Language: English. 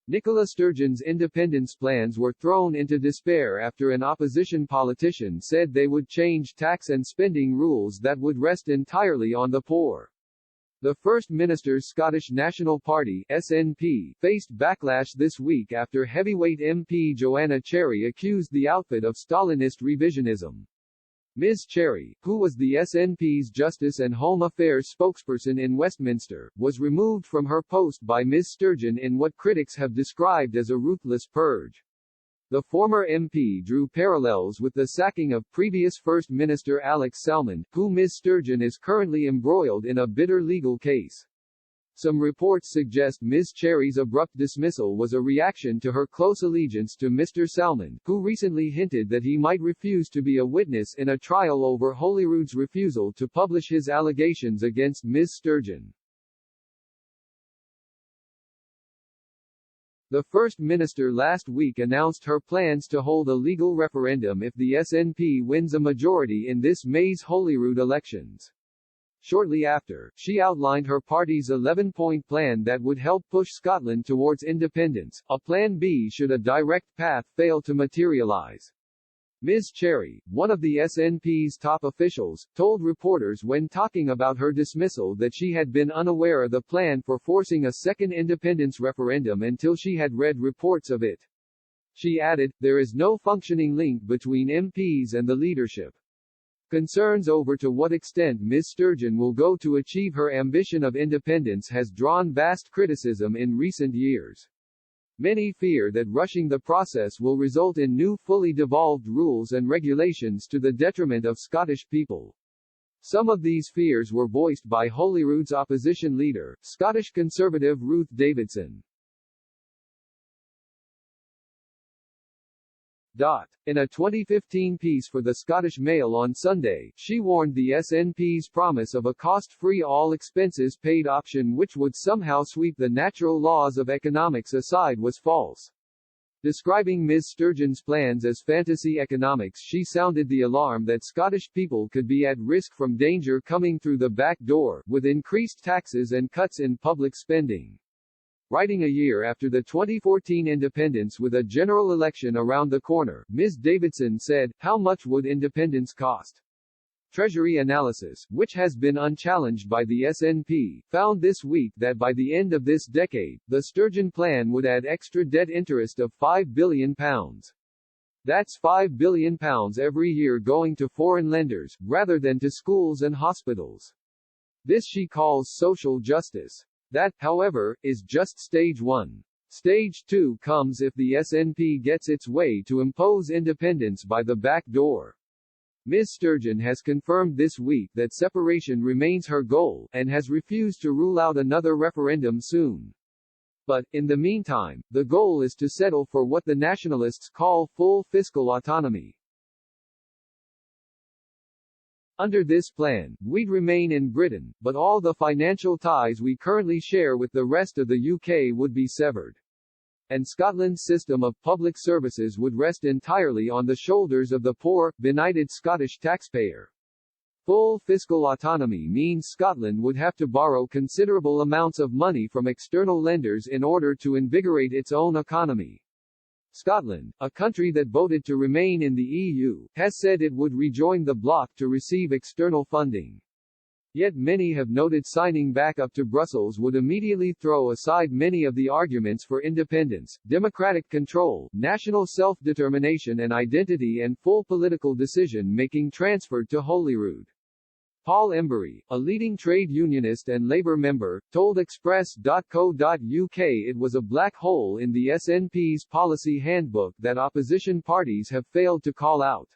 Nicola Sturgeon's independence plans were thrown into despair after an opposition politician said they would change tax and spending rules that would rest entirely on the poor. The First Minister's Scottish National Party (SNP) faced backlash this week after heavyweight MP Joanna Cherry accused the outfit of Stalinist revisionism. Ms. Cherry, who was the SNP's Justice and Home Affairs spokesperson in Westminster, was removed from her post by Ms. Sturgeon in what critics have described as a ruthless purge. The former MP drew parallels with the sacking of previous First Minister Alex Salmond, who Ms. Sturgeon is currently embroiled in a bitter legal case. Some reports suggest Ms. Cherry's abrupt dismissal was a reaction to her close allegiance to Mr. Salmond, who recently hinted that he might refuse to be a witness in a trial over Holyrood's refusal to publish his allegations against Ms. Sturgeon. The First Minister last week announced her plans to hold a legal referendum if the SNP wins a majority in this May's Holyrood elections. Shortly after, she outlined her party's 11-point plan that would help push Scotland towards independence, a plan B should a direct path fail to materialise. Ms. Cherry, one of the SNP's top officials, told reporters when talking about her dismissal that she had been unaware of the plan for forcing a second independence referendum until she had read reports of it. She added, "There is no functioning link between MPs and the leadership." Concerns over to what extent Ms. Sturgeon will go to achieve her ambition of independence has drawn vast criticism in recent years. Many fear that rushing the process will result in new fully devolved rules and regulations to the detriment of Scottish people. Some of these fears were voiced by Holyrood's opposition leader, Scottish Conservative Ruth Davidson. In a 2015 piece for the Scottish Mail on Sunday, she warned the SNP's promise of a cost-free all-expenses-paid option which would somehow sweep the natural laws of economics aside was false. Describing Ms. Sturgeon's plans as fantasy economics, she sounded the alarm that Scottish people could be at risk from danger coming through the back door, with increased taxes and cuts in public spending. Writing a year after the 2014 independence with a general election around the corner, Ms. Davidson said, "How much would independence cost?" Treasury analysis, which has been unchallenged by the SNP, found this week that by the end of this decade, the Sturgeon plan would add extra debt interest of £5 billion. That's £5 billion every year going to foreign lenders, rather than to schools and hospitals. This she calls social justice. That, however, is just stage 1. Stage 2 comes if the SNP gets its way to impose independence by the back door. Ms. Sturgeon has confirmed this week that separation remains her goal, and has refused to rule out another referendum soon. But, in the meantime, the goal is to settle for what the nationalists call full fiscal autonomy. Under this plan, we'd remain in Britain, but all the financial ties we currently share with the rest of the UK would be severed. And Scotland's system of public services would rest entirely on the shoulders of the poor, benighted Scottish taxpayer. Full fiscal autonomy means Scotland would have to borrow considerable amounts of money from external lenders in order to invigorate its own economy. Scotland, a country that voted to remain in the EU, has said it would rejoin the bloc to receive external funding. Yet many have noted signing back up to Brussels would immediately throw aside many of the arguments for independence, democratic control, national self-determination and identity and full political decision-making transferred to Holyrood. Paul Embury, a leading trade unionist and Labour member, told Express.co.uk it was a black hole in the SNP's policy handbook that opposition parties have failed to call out.